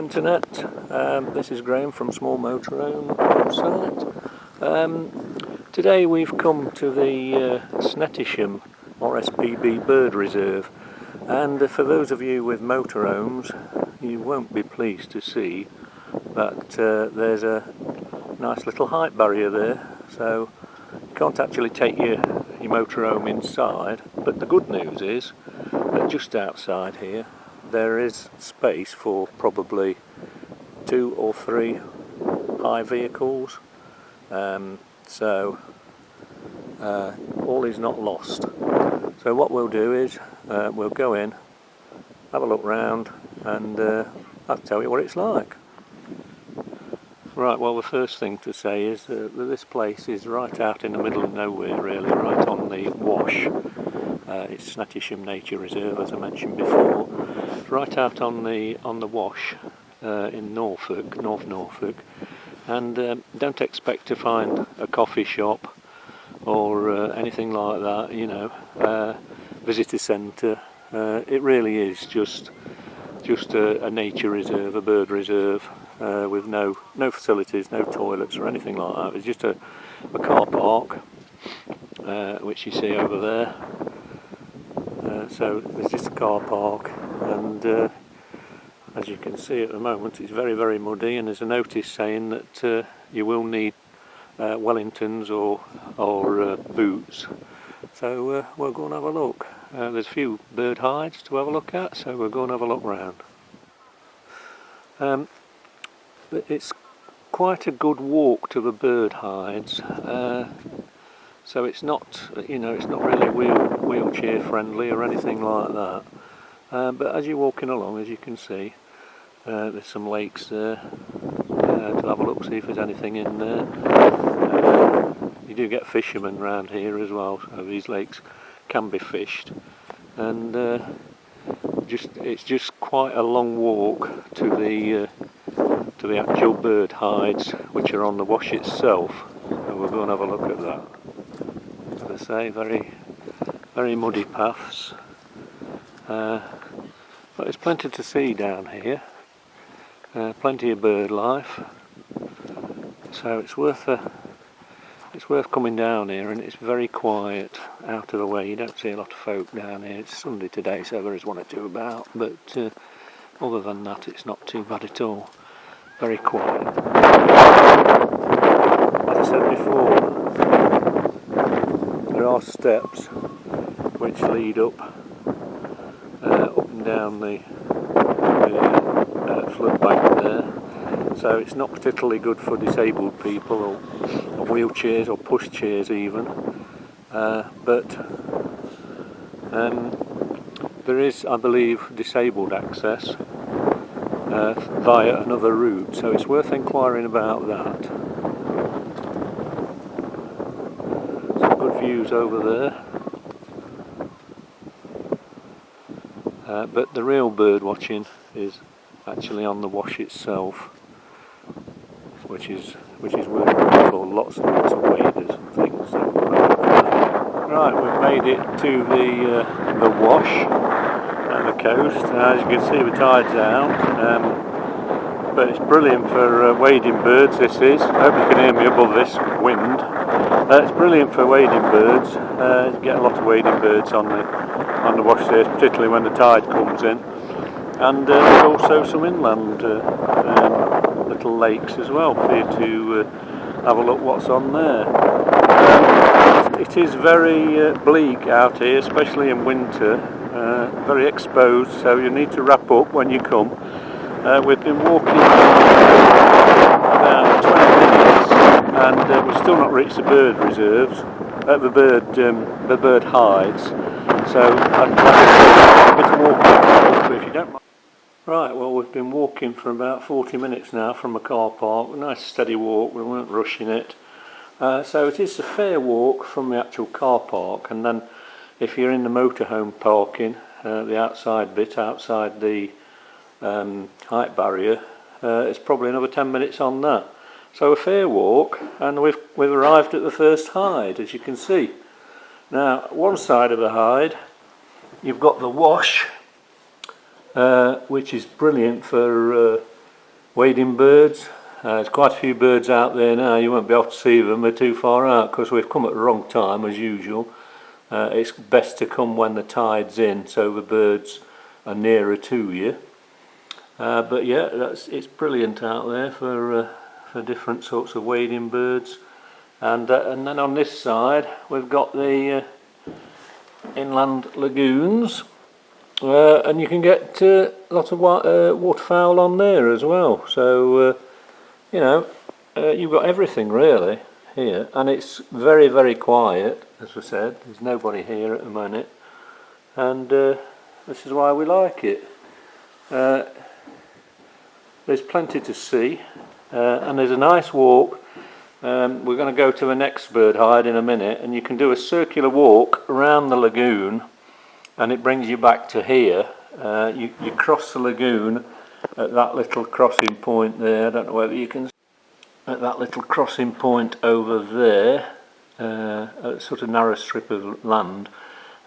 internet. This is Graham from Small Motorhome website. Today we've come to the Snettisham RSPB bird reserve, and for those of you with motorhomes, you won't be pleased to see that there's a nice little height barrier there, so you can't actually take your motorhome inside. But the good news is that just outside here there is space for probably 2 or 3 high vehicles, so all is not lost. So what we'll do is we'll go in, have a look round, and I'll tell you what it's like. Right, well, the first thing to say is that this place is right out in the middle of nowhere, really, right on the wash. It's Snettisham Nature Reserve, as I mentioned before. It's right out on the wash in Norfolk, North Norfolk, and don't expect to find a coffee shop or anything like that, you know, visitor centre. It really is just a nature reserve, a bird reserve, with no facilities, no toilets or anything like that. It's just a car park, which you see over there. So there's just a car park, and as you can see at the moment it's very, very muddy, and there's a notice saying that you will need Wellingtons or boots. So we'll go and have a look. There's a few bird hides to have a look at, so we'll go and have a look round. But it's quite a good walk to the bird hides, so it's not, you know, it's not really wheelchair friendly or anything like that. But as you're walking along, as you can see, there's some lakes there to have a look, see if there's anything in there. You do get fishermen around here as well, so these lakes can be fished, and it's just quite a long walk to the actual bird hides, which are on the wash itself. So we'll go and have a look at that. As I say, very, very muddy paths, but there's plenty to see down here, plenty of bird life, so it's worth coming down here, and it's very quiet, out of the way. You don't see a lot of folk down here. It's Sunday today, so there is 1 or 2 about, but other than that it's not too bad at all. Very quiet. As I said before, there are steps which lead up and down the flood bank there, so it's not particularly good for disabled people or wheelchairs or pushchairs even, but there is, I believe, disabled access via another route, so it's worth inquiring about that. Some good views over there, but the real bird watching is actually on the wash itself, which is worth for lots and lots of waders and things. So, right, we've made it to the wash and the coast. As you can see, the tide's out, but it's brilliant for wading birds. This is. I hope you can hear me above this wind. It's brilliant for wading birds. You get a lot of wading birds on the wash there, particularly when the tide comes in. And there's also some inland little lakes as well for you to have a look what's on there. It is very bleak out here, especially in winter, very exposed, so you need to wrap up when you come. We've been walking about 20 minutes, and we've still not reached the bird reserves, the bird hides, so I'd like a bit of walking, but if you don't mind. Right, well, we've been walking for about 40 minutes now from a car park. A nice steady walk, we weren't rushing it. So it is a fair walk from the actual car park, and then if you're in the motorhome parking, the outside bit, outside the height barrier, it's probably another 10 minutes on that. So a fair walk, and we've arrived at the first hide, as you can see. Now, one side of the hide, you've got the wash, which is brilliant for wading birds. There's quite a few birds out there now. You won't be able to see them, they're too far out because we've come at the wrong time as usual. It's best to come when the tide's in so the birds are nearer to you. But yeah, it's brilliant out there for different sorts of wading birds. And then on this side we've got the inland lagoons, and you can get lots of waterfowl on there as well. So you know, you've got everything really here, and it's very, very quiet. As I said, there's nobody here at the minute, and this is why we like it. There's plenty to see, and there's a nice walk. We're going to go to the next bird hide in a minute, and you can do a circular walk around the lagoon and it brings you back to here. You cross the lagoon at that little crossing point there. I don't know whether you can, at that little crossing point over there, a sort of narrow strip of land,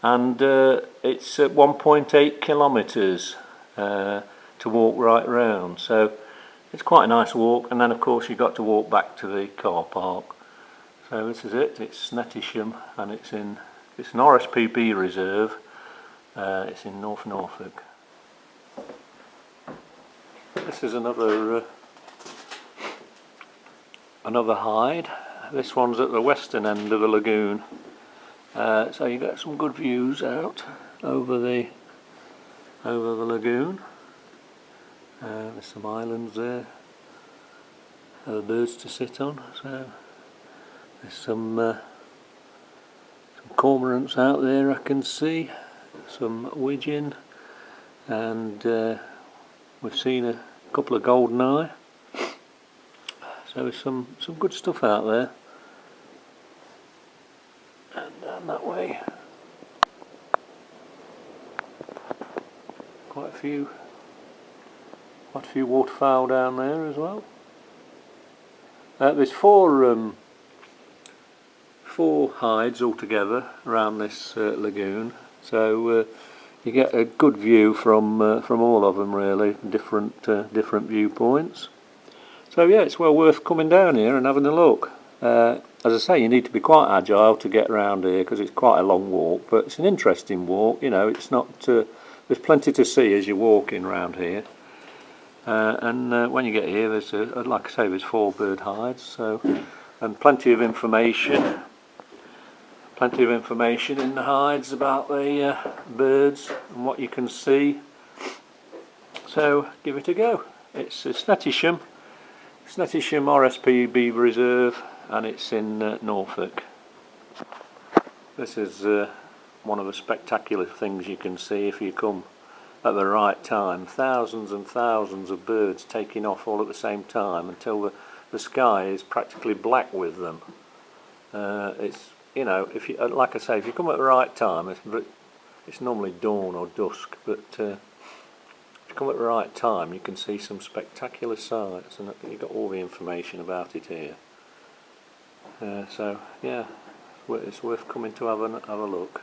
and it's 1.8 kilometres to walk right round. So it's quite a nice walk, and then of course you've got to walk back to the car park. So this is it. It's Snettisham, and it's an RSPB reserve. It's in North Norfolk. This is another hide. This one's at the western end of the lagoon, so you get some good views out over the lagoon. There's some islands there, birds to sit on. So there's some cormorants out there I can see, some widgeon, and we've seen a couple of goldeneye. So there's some good stuff out there. And down that way, quite a few waterfowl down there as well. There's four hides altogether around this lagoon, so you get a good view from all of them really, different viewpoints. So yeah, it's well worth coming down here and having a look. As I say, you need to be quite agile to get around here because it's quite a long walk, but it's an interesting walk. You know, it's not. There's plenty to see as you're walking around here. And when you get here, there's like I say, there's 4 bird hides, so, and plenty of information in the hides about the birds and what you can see. So give it a go. It's Snettisham RSPB Reserve, and it's in Norfolk. This is one of the spectacular things you can see if you come at the right time. Thousands and thousands of birds taking off all at the same time until the sky is practically black with them. It's, you know, if you, like I say, if you come at the right time, it's normally dawn or dusk, but if you come at the right time, you can see some spectacular sights, and you've got all the information about it here. So yeah, it's worth coming to have a look.